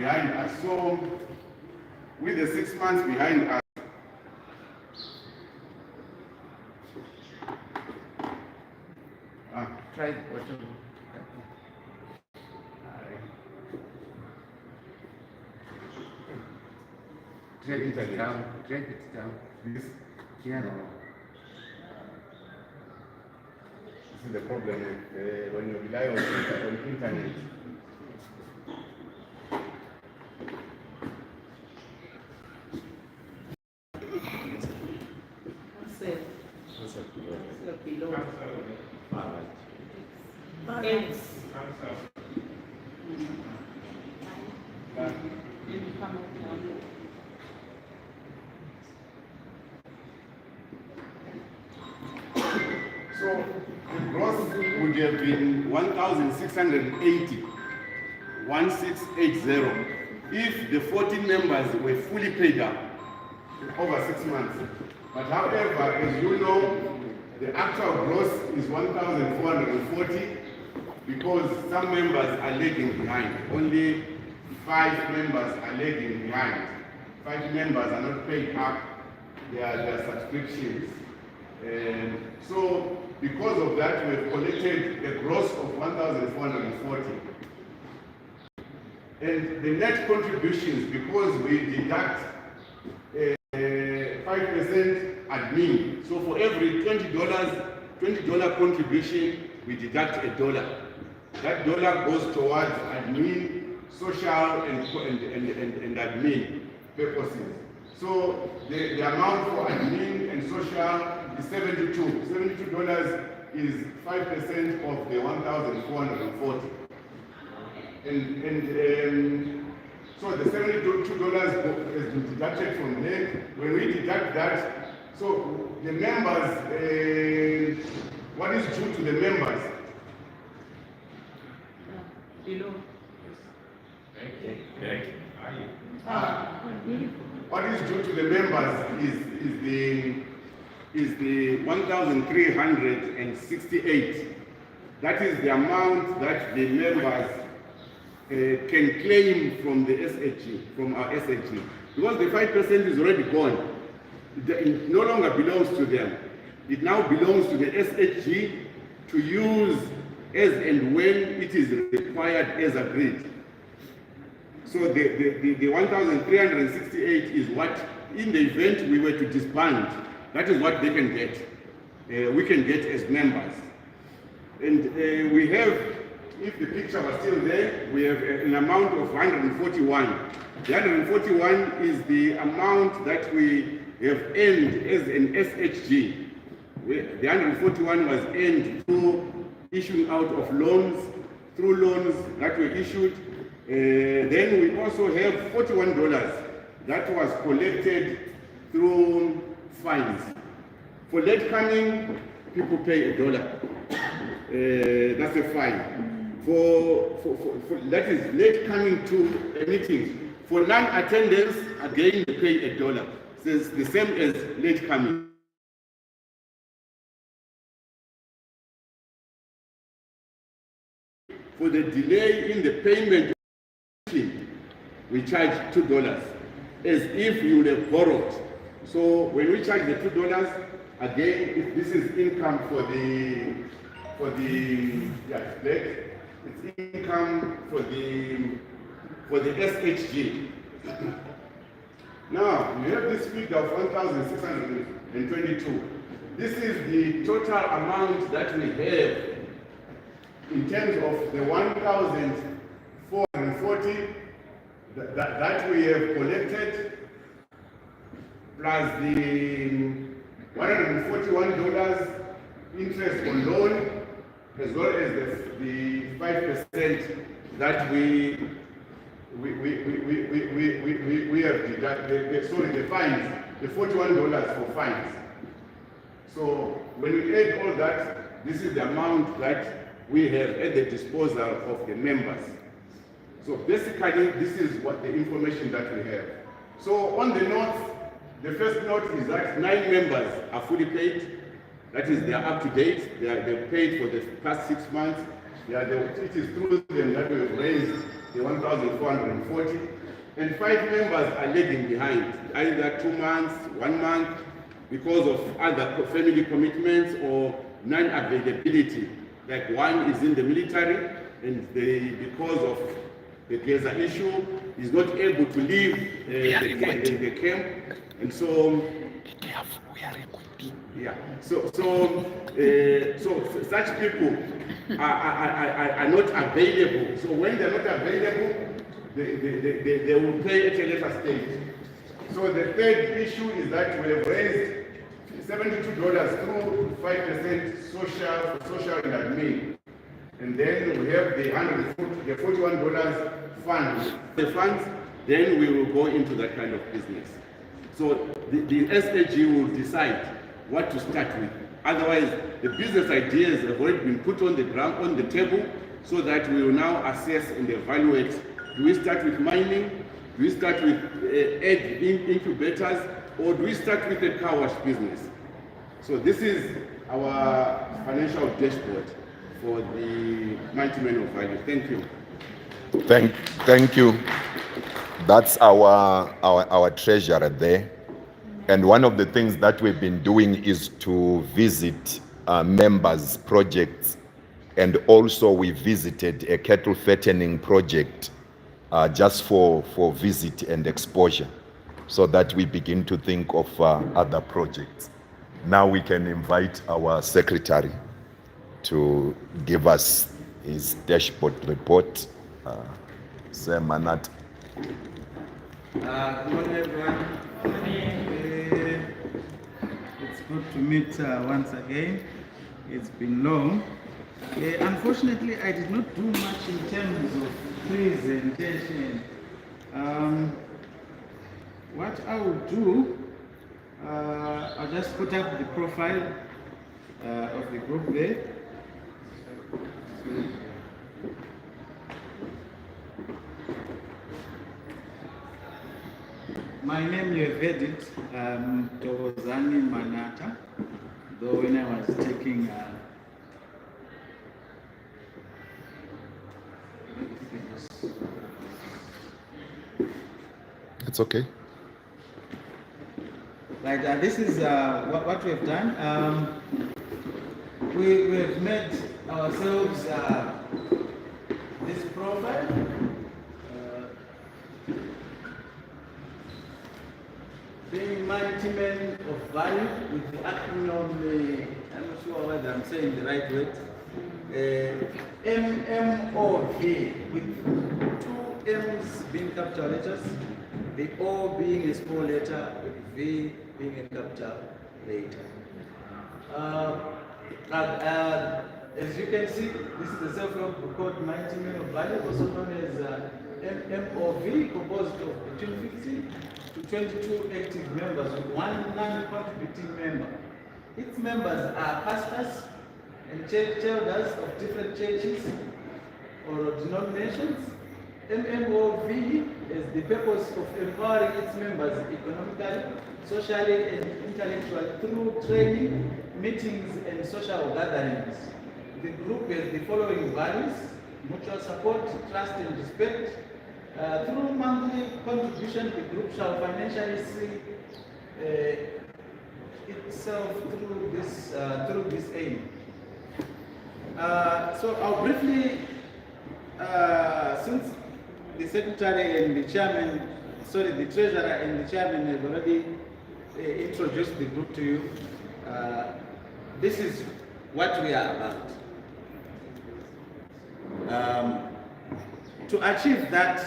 behind us. So with the 6 months behind us, try the bottom. Drag it down. Drag it down. This, Yeah. this is the problem with, when you rely on internet. Below. X. So the gross would have been 1,680, 1680, if the 14 members were fully paid up over 6 months. But however, as you know, the actual gross is 1,440 because some members are lagging behind. Only 5 members are lagging behind. 5 members are not paid up their subscriptions. So because of that, we have collected a gross of 1,440. And the net contributions, because we deduct 5% admin. So for every $20 contribution, we deduct $1. That dollar goes towards admin, social, and admin purposes. So the amount for admin and social is $72. $72 is 5% of the 1,440. So the $72 has been deducted from there. When we deduct that, so the members, what is due to the members? Below. What is due to the members is the 1,368. That is the amount that the members can claim from the SHG, from our SHG. Because the 5% is already gone. It no longer belongs to them. It now belongs to the SHG to use as and when it is required as agreed. So the 1,368 is what, in the event we were to disband, that is what they can get. We can get as members. And we have, if the picture was still there, we have an amount of 141. The 141 is the amount that we have earned as an SHG. The 141 was earned through issuing out of loans, through loans that were issued. Then we also have $41 that was collected through fines. For late coming, people pay $1. That's a fine. For that is late coming to a meeting. For non-attendance, again they pay $1. So it's the same as late coming. For the delay in the payment, we charge $2, as if you would have borrowed. So when we charge the $2, again, if this is income for the it's income for the SHG. Now we have this figure of 1,622. This is the total amount that we have in terms of the 1,440 that we have collected, plus the $141 interest on loan, as well as the 5% that we have deducted. Sorry, the fines, the $41 for fines. So when we add all that, this is the amount that we have at the disposal of the members. So basically, this is what the information that we have. So on the notes, the first note is that 9 members are fully paid. That is, they are up to date. They're paid for the past 6 months. It is through them that we have raised the 1,440, and 5 members are lagging behind, either 2 months, 1 month, because of other family commitments or non-availability. Like one is in the military, and because of the Gaza issue, is not able to leave the camp, and so yeah. So such people are not available. So when they're not available, they will pay at a later stage. So the third issue is that we have raised $72 through 5% social and admin. And then we have the $41 fund. The funds, then we will go into that kind of business. So the SHG will decide what to start with. Otherwise, the business ideas have already been put on the ground, on the table, so that we will now assess and evaluate. Do we start with mining? Do we start with egg incubators? Or do we start with a car wash business? So this is our financial dashboard for the multi-men of value. Thank you. Thank you. That's our treasurer there. And one of the things that we've been doing is to visit members' projects, and also we visited a cattle fattening project just for visit and exposure, so that we begin to think of other projects. Now we can invite our secretary to give us his dashboard report. Sir Manat. Good morning, everyone. It's good to meet once again. It's been long. Unfortunately, I did not do much in terms of presentation. What I will do, I'll just put up the profile of the group there. My name, you have heard it, Tozani Manata, though when I was taking It's okay. Right, this is what we have done. We have made ourselves this profile. Being multi-men of value with the acronym, I'm not sure whether I'm saying the right word, MMOV, with 2 M's being capital letters, the O being a small letter, with V being a capital letter. As you can see, this is the self-help group called multi-men of value, also known as MMOV, composed of between 15 to 22 active members with 1 non-contributing member. Its members are pastors and church elders of different churches or denominations. MMOV is the purpose of empowering its members economically, socially, and intellectually through training, meetings, and social gatherings. The group has the following values: mutual support, trust, and respect. Through monthly contribution, the group shall financially see itself through this aim. So I'll briefly, since the secretary and the chairman, the treasurer and the chairman have already introduced the group to you, this is what we are about. To achieve that,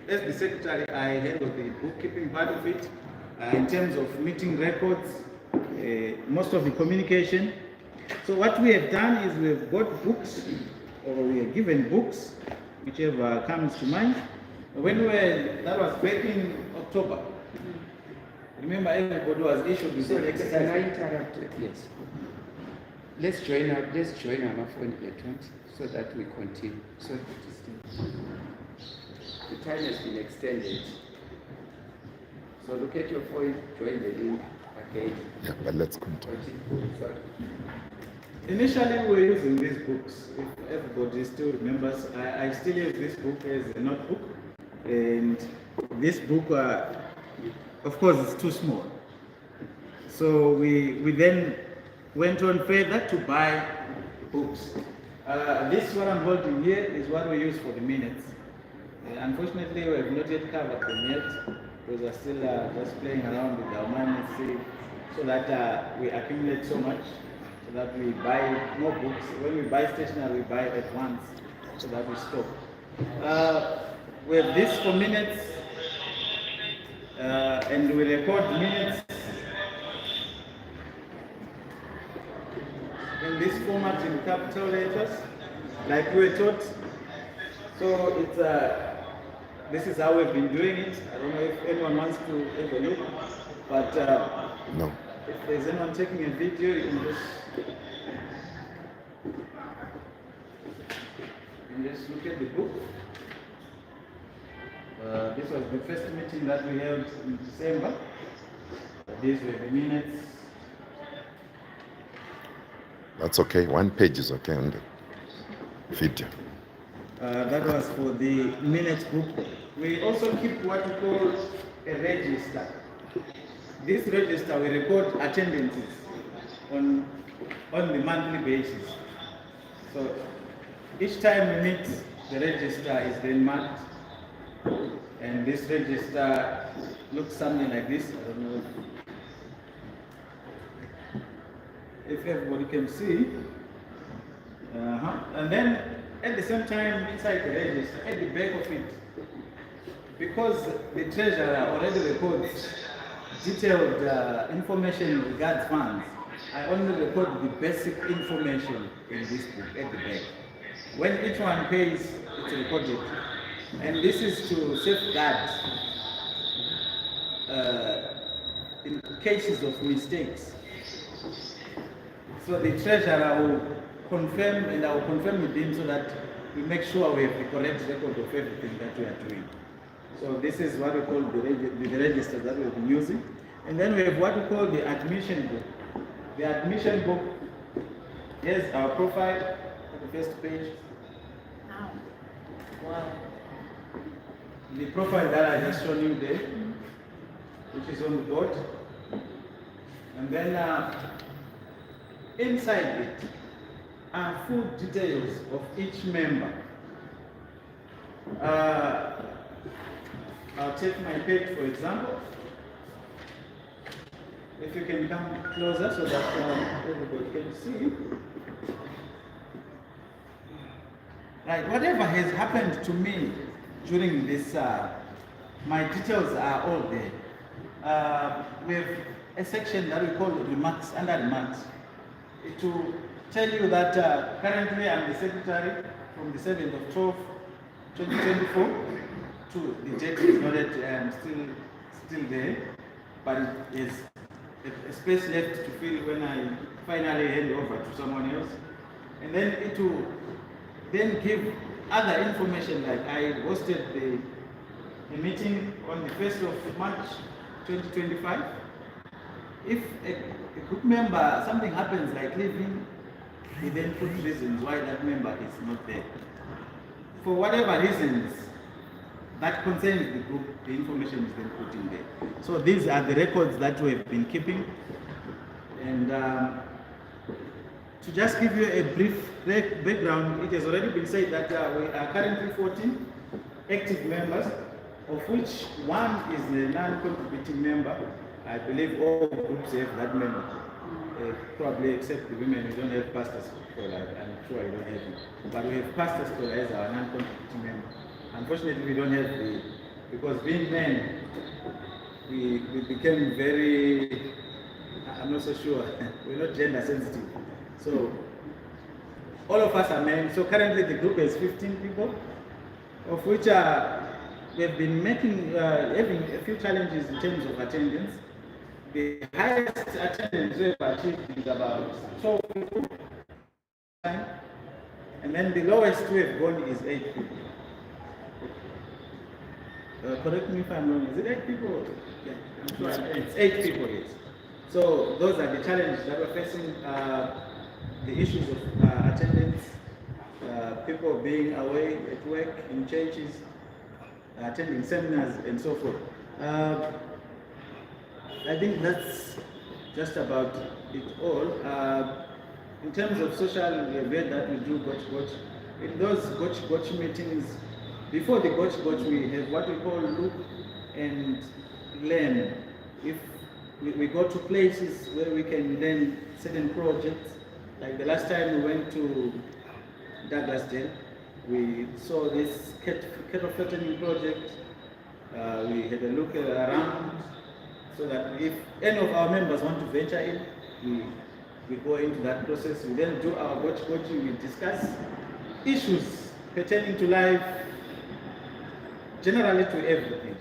as the secretary, I handle the bookkeeping part of it, in terms of meeting records, most of the communication. So what we have done is we've got books, or we are given books, whichever comes to mind. That was back in October. Remember, everybody was issued with the exercise. Can I interrupt? Yes. Let's join our phone electrons so that we continue. So the time has been extended. So look at your phone, join the link again. Yeah, but let's continue. Sorry. Initially, we were using these books. If everybody still remembers, I still use this book as a notebook. And this book, of course, is too small. So we then went on further to buy books. This one I'm holding here is what we use for the minutes. Unfortunately, we have not yet covered them yet because we're still just playing around with our minutes so that we accumulate so much so that we buy more books. When we buy stationery, we buy at once so that we stop. We have this for minutes and we record minutes in this format in capital letters, like we were taught. So it's this is how we've been doing it. I don't know if anyone wants to have a look, but No. if there's anyone taking a video, you can just look at the book. This was the first meeting that we held in December. These were the minutes. That's okay. 1 page is okay on the video. That was for the minutes book. We also keep what we call a register. This register, we record attendances on the monthly basis. So each time we meet, the register is then marked. And this register looks something like this. I don't know if everybody can see. And then at the same time, inside the register, at the back of it, because the treasurer already records detailed information regards funds, I only record the basic information in this book at the back. When each one pays, it's recorded. And this is to safeguard in cases of mistakes. So the treasurer will confirm, and I will confirm with him so that we make sure we have the correct record of everything that we are doing. So this is what we call the register that we've been using. And then we have what we call the admission book. The admission book, here's our profile at the first page. Wow. The profile that I just showed you there, which is on the board. And then inside it are full details of each member. I'll take my page for example. If you can come closer so that everybody can see. Right, whatever has happened to me during this, my details are all there. We have a section that we call remarks, under remarks. To tell you that currently I'm the secretary from the 7th of 12, 2024 to the date is not yet still there, but it is a space left to fill when I finally hand over to someone else. And then it will then give other information, like I hosted a meeting on the 1st of March 2025. If a group member, something happens like leaving, he then put reasons why that member is not there. For whatever reasons that concerns the group, the information is then put in there. So these are the records that we have been keeping. And to just give you a brief background, it has already been said that we are currently 14 active members, of which one is a non-contributing member. I believe all groups have that member, probably except the women. We don't have pastors scholar. I'm sure I don't have it. But we have pastors scholar as our non-contributing member. Unfortunately, we don't have because being men, we became very, I'm not so sure, we're not gender sensitive. So all of us are men. So currently the group has 15 people, of which we have been having a few challenges in terms of attendance. The highest attendance we have achieved is about 12 people. And then the lowest we have gone is 8 people. Correct me if I'm wrong, is it 8 people? Yeah, I'm sure it's 8 people, yes. So those are the challenges that we're facing. the issues of attendance, people being away at work, in churches, attending seminars, and so forth. I think that's just about it all. In terms of social event that we do, Gotch, in those Gotch meetings, before the Gotch, we have what we call look and learn. If we go to places where we can learn certain projects, like the last time we went to Douglasdale, we saw this cattle fattening project. We had a look around, so that if any of our members want to venture in, we go into that process. We then do our Gotch, we discuss issues pertaining to life, generally to everything.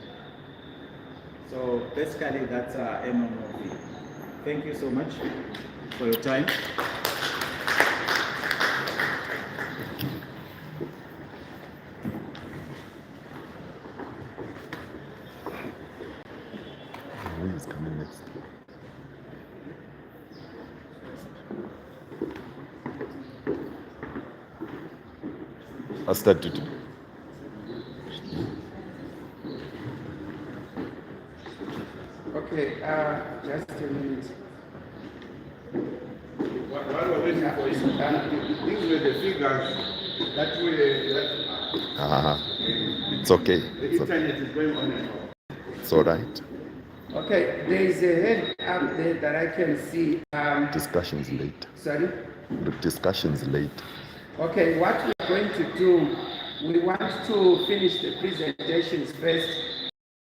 So basically that's our MMOV. Thank you so much for your time. Who is coming next? Pastor Tutu. Okay, just a minute. While we're waiting for you, these were the figures that It's okay. the internet is going on and off. It's all right. Okay, there is a head up there that I can see. Discussions later. Sorry? The discussions later. Okay, what we're going to do, we want to finish the presentations first.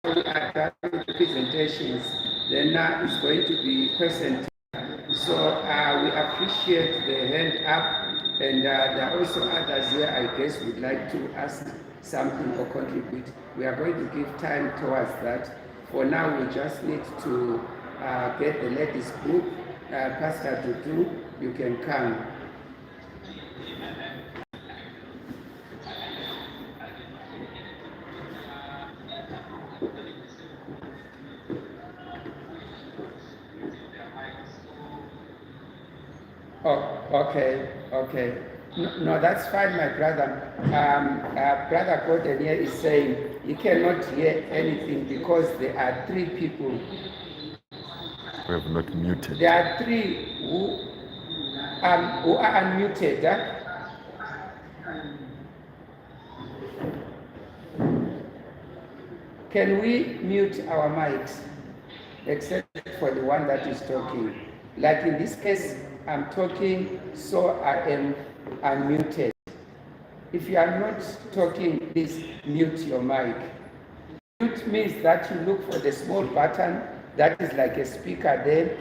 We are done with the presentations, then now it's going to be question time. So we appreciate the hand up, and there are also others here, I guess, would like to ask something or contribute. We are going to give time towards that. For now, we just need to get the ladies group. Pastor Tutu, you can come. Oh, okay. No, that's fine, my brother. Brother Gordon here is saying he cannot hear anything because there are 3 people. We have not muted. There are 3 who are unmuted. Can we mute our mics, except for the one that is talking? Like in this case, I'm talking, so I am unmuted. If you are not talking, please mute your mic. Mute means that you look for the small button that is like a speaker there.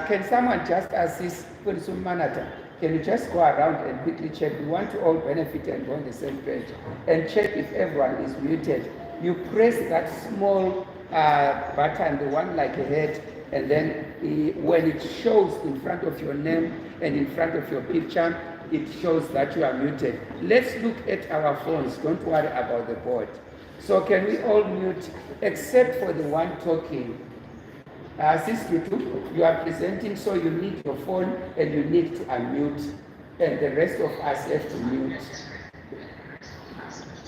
Can someone just assist Police Manager? Can you just go around and quickly check? We want to all benefit and go on the same page. And check if everyone is muted. You press that small button, the one like a head, and then when it shows in front of your name and in front of your picture, it shows that you are muted. Let's look at our phones. Don't worry about the board. So can we all mute, except for the one talking? Sis Tutu, you are presenting, so you need your phone and you need to unmute, and the rest of us have to mute.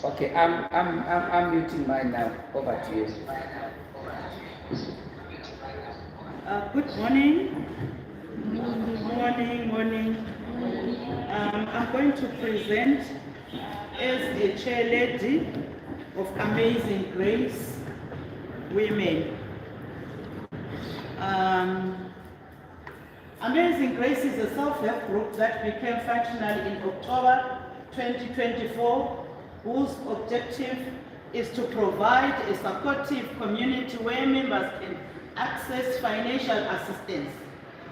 Okay, I'm muting mine now. Over to you. Good morning. Morning. I'm going to present as a chair lady of Amazing Grace Women. Amazing Grace is a self-help group that became functional in October 2024, whose objective is to provide a supportive community where members can access financial assistance,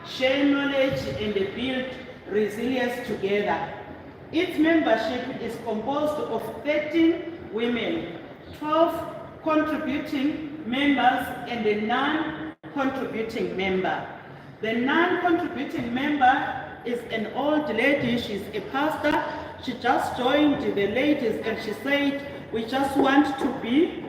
share knowledge, and build resilience together. Its membership is composed of 13 women, 12 contributing members, and a non-contributing member. The non-contributing member is an old lady. She's a pastor. She just joined the ladies and she said, we just want to be.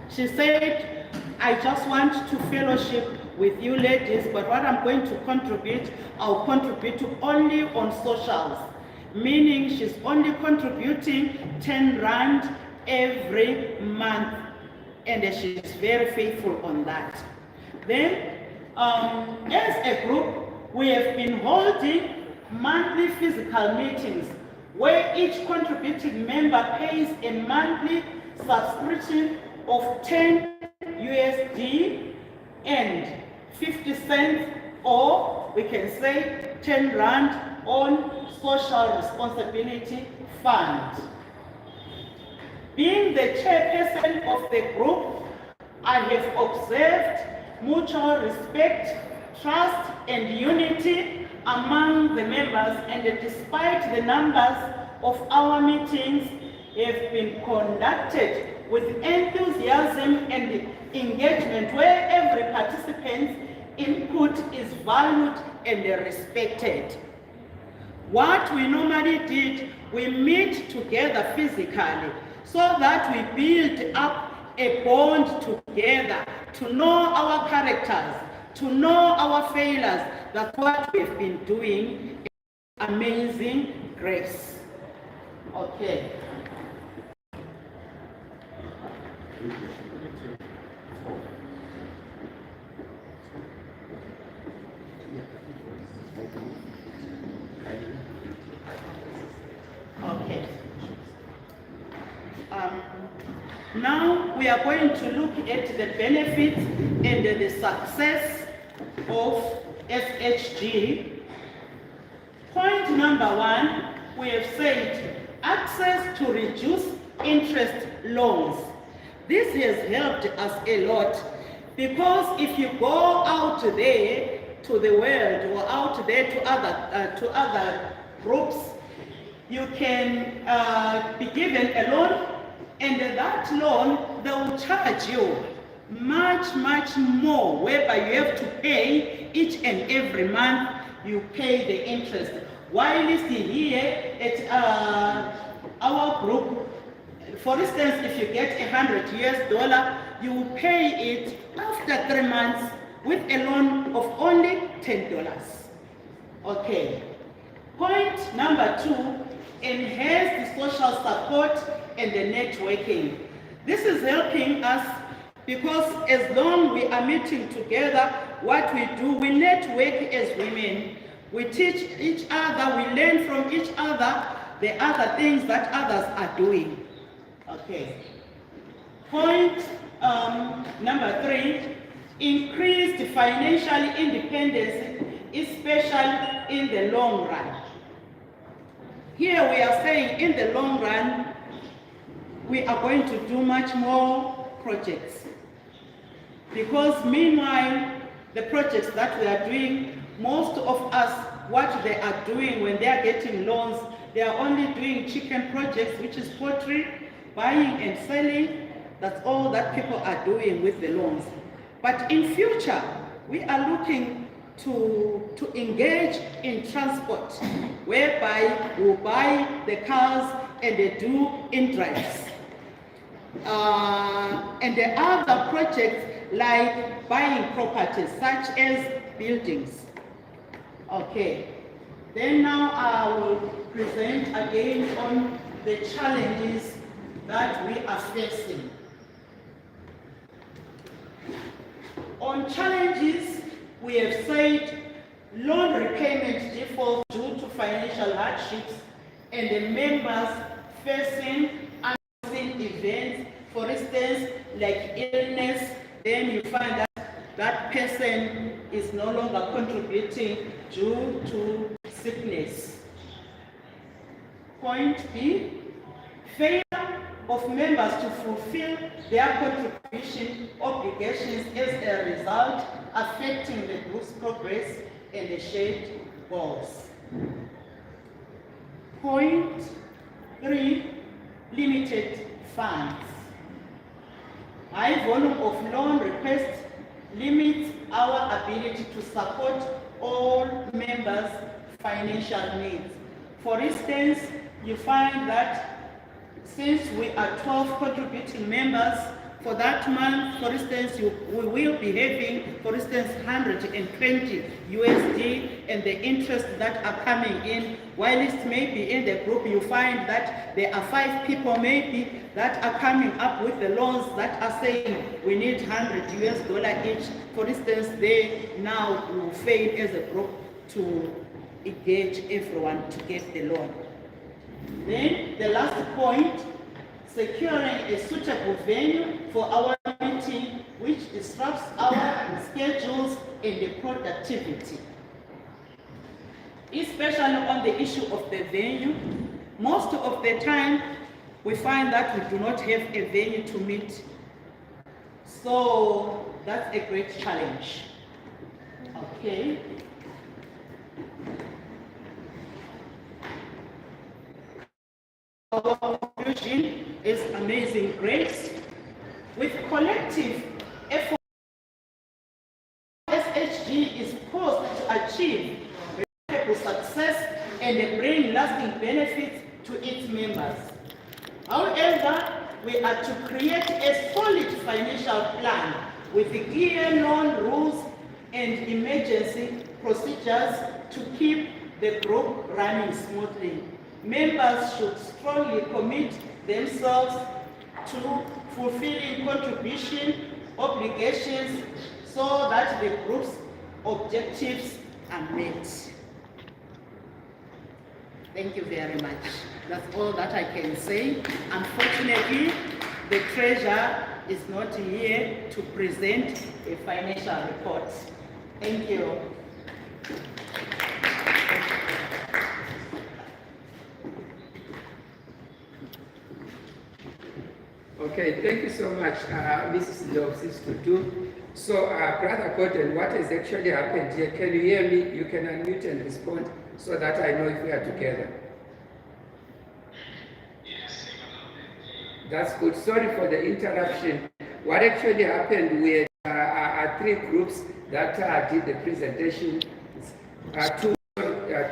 She said, I just want to fellowship with you ladies, but what I'm going to contribute, I'll contribute to only on socials, meaning she's only contributing 10 Rand every month, and she's very faithful on that. Then, as a group, we have been holding monthly physical meetings where each contributing member pays a monthly subscription of 10 USD and 50 cents, or we can say 10 Rand on social responsibility fund. Being the chairperson of the group, I have observed mutual respect, trust, and unity among the members, and despite the numbers of our meetings have been conducted with enthusiasm and engagement, where every participant's input is valued and respected. What we normally did, we meet together physically so that we build up a bond together, to know our characters, to know our failures. That's what we've been doing. Amazing grace. Okay. Okay. Now we are going to look at the benefits and the success of SHG. Point number 1, we have said access to reduced interest loans. This has helped us a lot, because if you go out there to the world or out there to other groups, you can be given a loan, and that loan, they will charge you much more, whereby you have to pay each and every month, you pay the interest. While here at our group, for instance, if you get $100 US, you will pay it after 3 months with a loan of only $10. Okay. Point number 2, enhance the social support and the networking. This is helping us because as long we are meeting together, what we do, we network as women. We teach each other, we learn from each other the other things that others are doing. Okay. Point number 3, increased financial independence, especially in the long run. Here we are saying in the long run, we are going to do much more projects. Because meanwhile, the projects that we are doing, most of us, what they are doing when they are getting loans, they are only doing chicken projects, which is poultry, buying and selling. That's all that people are doing with the loans. But in future, we are looking to engage in transport, whereby we'll buy the cars and they do in-drives. And the other projects like buying properties such as buildings. Okay. Then now I will present again on the challenges that we are facing. On challenges, we have said loan repayment default due to financial hardships and the members facing unforeseen events, for instance, like illness. Then you find that that person is no longer contributing due to sickness. Point B, failure of members to fulfill their contribution obligations as a result, affecting the group's progress and the shared goals. Point 3, limited funds. High volume of loan requests limits our ability to support all members' financial needs. For instance, you find that since we are 12 contributing members, For that month, for instance, we will be having, for instance, 120 USD, and the interest that are coming in, while it's maybe in the group, you find that there are 5 people maybe that are coming up with the loans that are saying we need 100 US dollar each. For instance, they now will fail as a group to engage everyone to get the loan. Then the last point, securing a suitable venue for our meeting which disrupts our schedules and the productivity. Especially on the issue of the venue, most of the time we find that we do not have a venue to meet. So that's a great challenge. Okay. Our conclusion is amazing grace. With collective effort, SHG is poised to achieve remarkable success and bring lasting benefits to its members. However, we are to create a solid financial plan with clear loan rules and emergency procedures to keep the group running smoothly. Members should strongly commit themselves to fulfilling contribution obligations so that the group's objectives are met. Thank you very much. That's all that I can say. Unfortunately, the treasurer is not here to present a financial report. Thank you. Okay, thank you so much, Mrs. Lobsis-Tutu. So, Brother Gordon, what has actually happened here? Can you hear me? You can unmute and respond so that I know if we are together. Yes. That's good. Sorry for the interruption. What actually happened, we had 3 groups that did the presentation.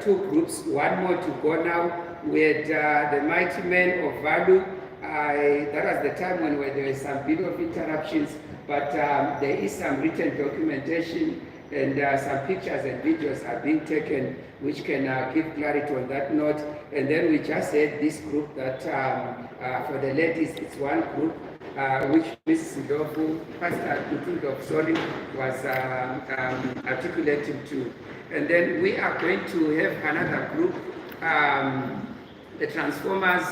Two groups, one more to go now. We had the mighty men of value. That was the time when there were some bit of interruptions, but there is some written documentation and some pictures and videos are being taken which can give clarity on that note. And then we just had this group that for the ladies, it's one group which Mrs. Ndovu, Pastor Ndovu, sorry, was articulating to. And then we are going to have another group, the Transformers,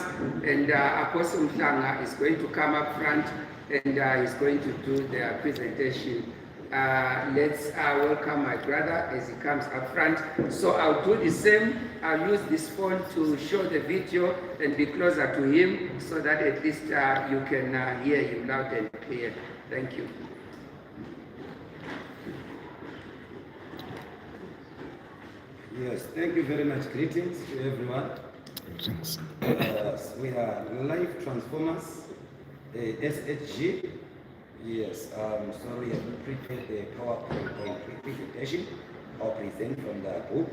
and Apostle Mhlanga is going to come up front and is going to do their presentation. Let's welcome my brother as he comes up front. So I'll do the same. I'll use this phone to show the video and be closer to him so that at least you can hear him loud and clear. Thank you. Yes, thank you very much. Greetings to everyone. We are Life Transformers, SHG. Yes, sorry, I haven't prepared the PowerPoint presentation. I'll present from the group.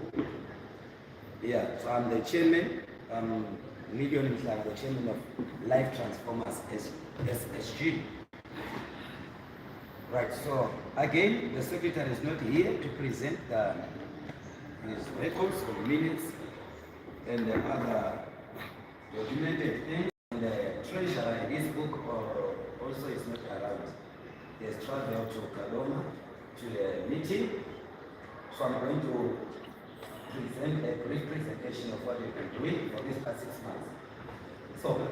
Yeah, so I'm the chairman, Million Mhlanga, the chairman of Life Transformers, SHG. Right, so again, the secretary is not here to present his records or minutes and the other documented things. And the treasurer in his book also is not around. He has traveled to Kadoma to a meeting. So I'm going to present a brief presentation of what we've been doing for these past 6 months. So,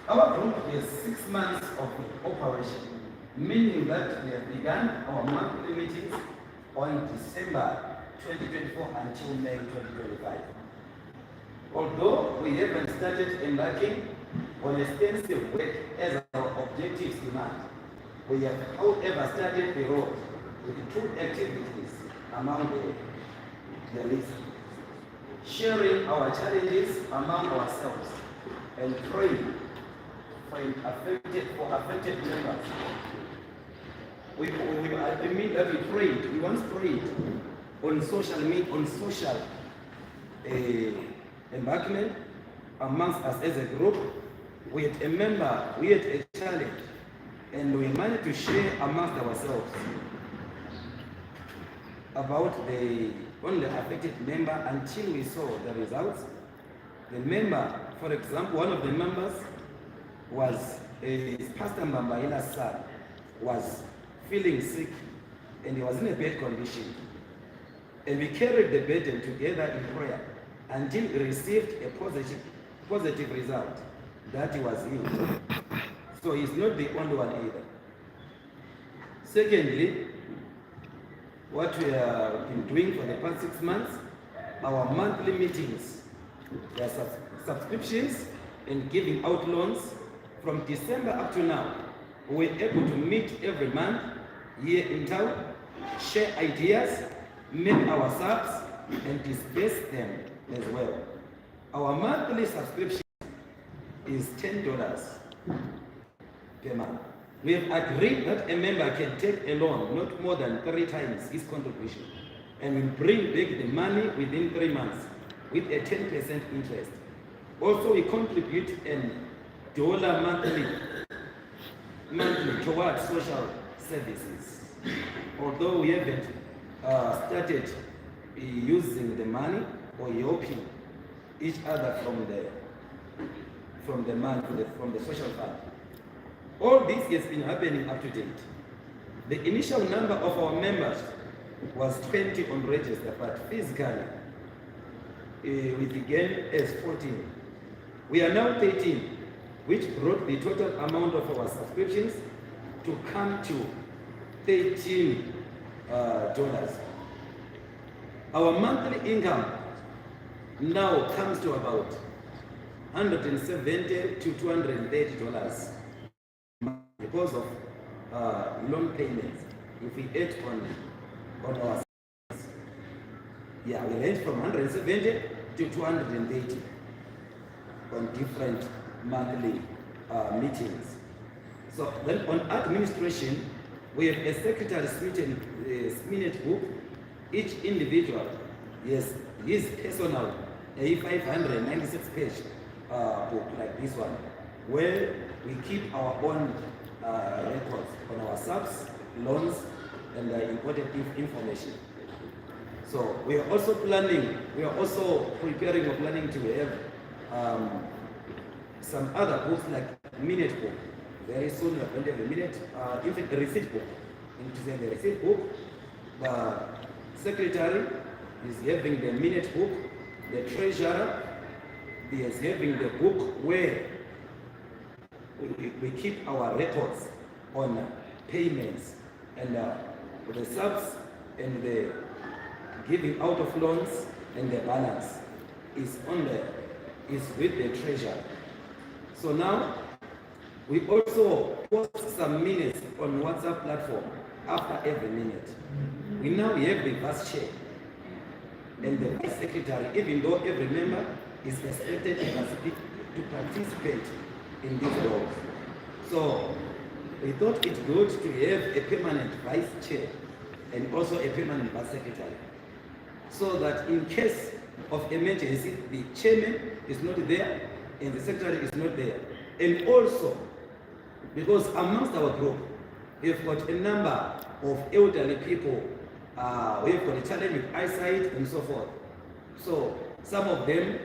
our group has 6 months of operation, meaning that we have begun our monthly meetings on December 2024 until May 2025. Although we haven't started embarking on extensive work as our objectives demand, we have however started the road with 2 activities among the list: sharing our challenges among ourselves and praying for affected members. I mean that we once prayed on social embarkment amongst us as a group, we had a member, we had a challenge, and we managed to share amongst ourselves about the only affected member until we saw the results. The member, for example, one of the members was Pastor Mbambaila's son, was feeling sick and he was in a bad condition. And we carried the burden together in prayer until he received a positive result that he was healed. So he's not the only one either. Secondly, what we have been doing for the past 6 months, our monthly meetings, their subscriptions and giving out loans. From December up to now, we were able to meet every month here in town, share ideas, make our subs, and disperse them as well. Our monthly subscription is $10 per month. We have agreed that a member can take a loan not more than 3 times his contribution and will bring back the money within 3 months with a 10% interest. Also, we contribute $1 monthly towards social services. Although we haven't started using the money or helping each other from the money, from the social fund. All this has been happening up to date. The initial number of our members was 20 on register, but physically we began as 14. We are now 13, which brought the total amount of our subscriptions to come to $13. Our monthly income now comes to about $170 to $230 because of loan payments. If we add on our salaries, yeah, we range from 170 to 280 on different monthly meetings. So then on administration, we have a secretary's minute book. Each individual has his personal a 596-page book like this one, where we keep our own records on our subs, loans, and important information. So we are also preparing or planning to have some other books like minute book. Very soon we are going to have a minute, in fact, the receipt book. Into the receipt book, the secretary is having the minute book, the treasurer is having the book where we keep our records on payments and the subs and the giving out of loans, and the balance is with the treasurer. So now we also post some minutes on WhatsApp platform after every minute. We now have the vice chair and the vice secretary, even though every member is expected to participate in these roles. So we thought it good to have a permanent vice chair and also a permanent vice secretary, so that in case of emergency, the chairman is not there and the secretary is not there. And also, because amongst our group, we've got a number of elderly people, we've got a challenge with eyesight and so forth. So some of them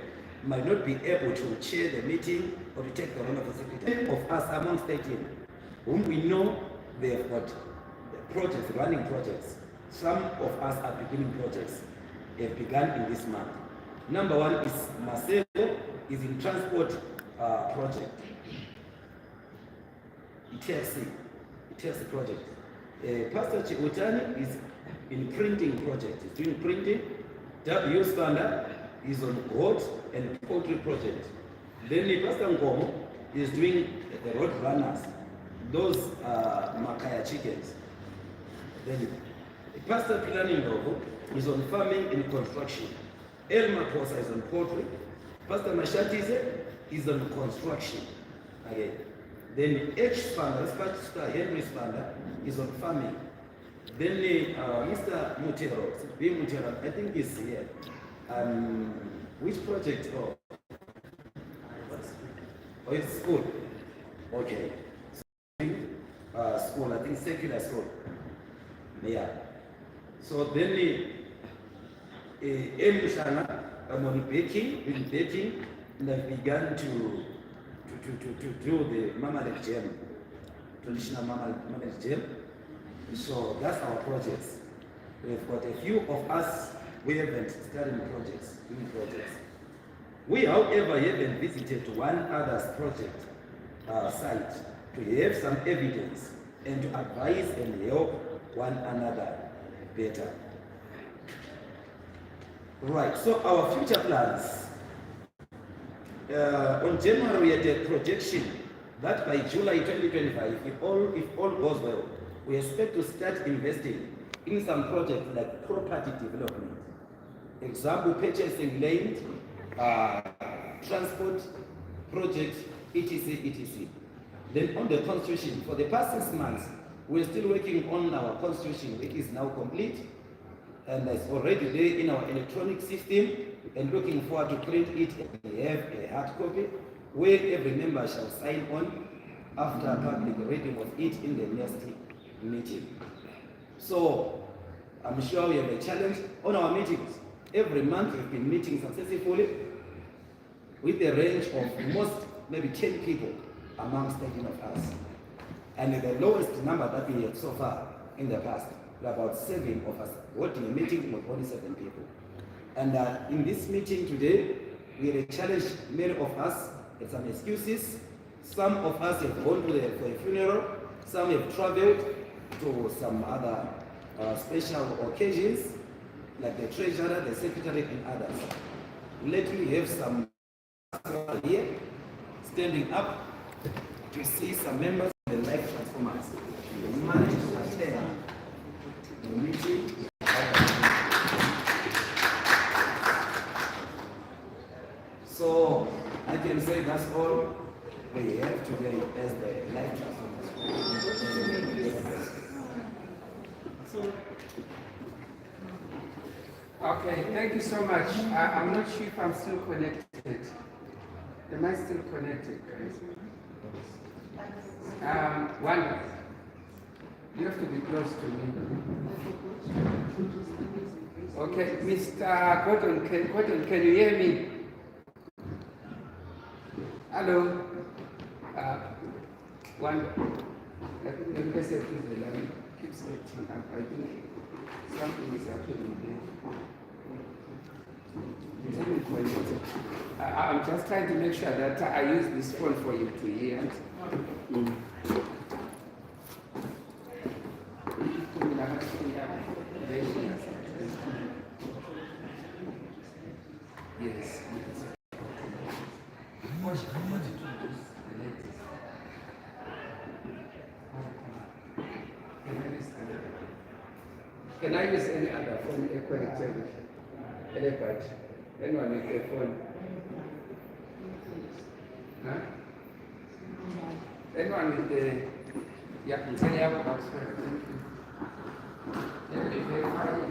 might not be able to chair the meeting or to take the role of the secretary. Of us amongst 13, whom we know they have got projects, running projects. Some of us are beginning projects. They have begun in this month. Number one is Marcelo, is in transport project. ETFC project. Pastor Chiutani is in printing project. He's doing printing. W. Spanda is on goat and poultry project. Then Pastor Ngomo is doing the road runners. Those Makaya chickens. Then Pastor Pilani Ndogo is on farming and construction. Elma Kosa is on poultry. Pastor Mashatize is on construction. Again. Then H. Spanda, Pastor Henry Spanda, is on farming. Then Mr. Mutero, B. Mutero, I think is here. Which project? Oh, Or it's school? Okay. School, I think secular school. Yeah. So then I'm on baking, and I've begun to do the marmalade jam, traditional marmalade jam. So that's our projects. We've got a few of us, we haven't started doing projects. We, however, haven't visited one other's project site to have some evidence and to advise and help one another better. Right, so our future plans. On January, we had a projection that by July 2025, if all goes well, we expect to start investing in some projects like property development. Example, purchasing land, transport projects, etc. Then on the constitution, for the past 6 months, we're still working on our constitution, which is now complete, and it's already there in our electronic system, and looking forward to print it and have a hard copy, where every member shall sign on after public reading of it in the next meeting. So, I'm sure we have a challenge on our meetings. Every month we've been meeting successfully with a range of most, maybe 10 people amongst 13 of us. And the lowest number that we had so far in the past, about 7 of us holding a meeting with only 7 people. And in this meeting today, we had a challenge. Many of us had some excuses. Some of us have gone for a funeral. Some have traveled to some other special occasions, like the treasurer, the secretary, and others. Let me have some here standing up to see some members of the life transformers. We managed to attend the meeting. So I can say that's all we have today as the life transformers. Okay, thank you so much. I'm not sure if I'm still connected. Am I still connected, guys? One, you have to be close to me. Okay, Mr. Gordon, can you hear me? Hello? One, let me say please, the line keeps acting up. I think something is happening there. I'm just trying to make sure that I use this phone for you to hear. Yes. Can I use any other phone connected? Anyone with a phone? Huh? Anyone with the... Yeah, can you have a box? Let me verify.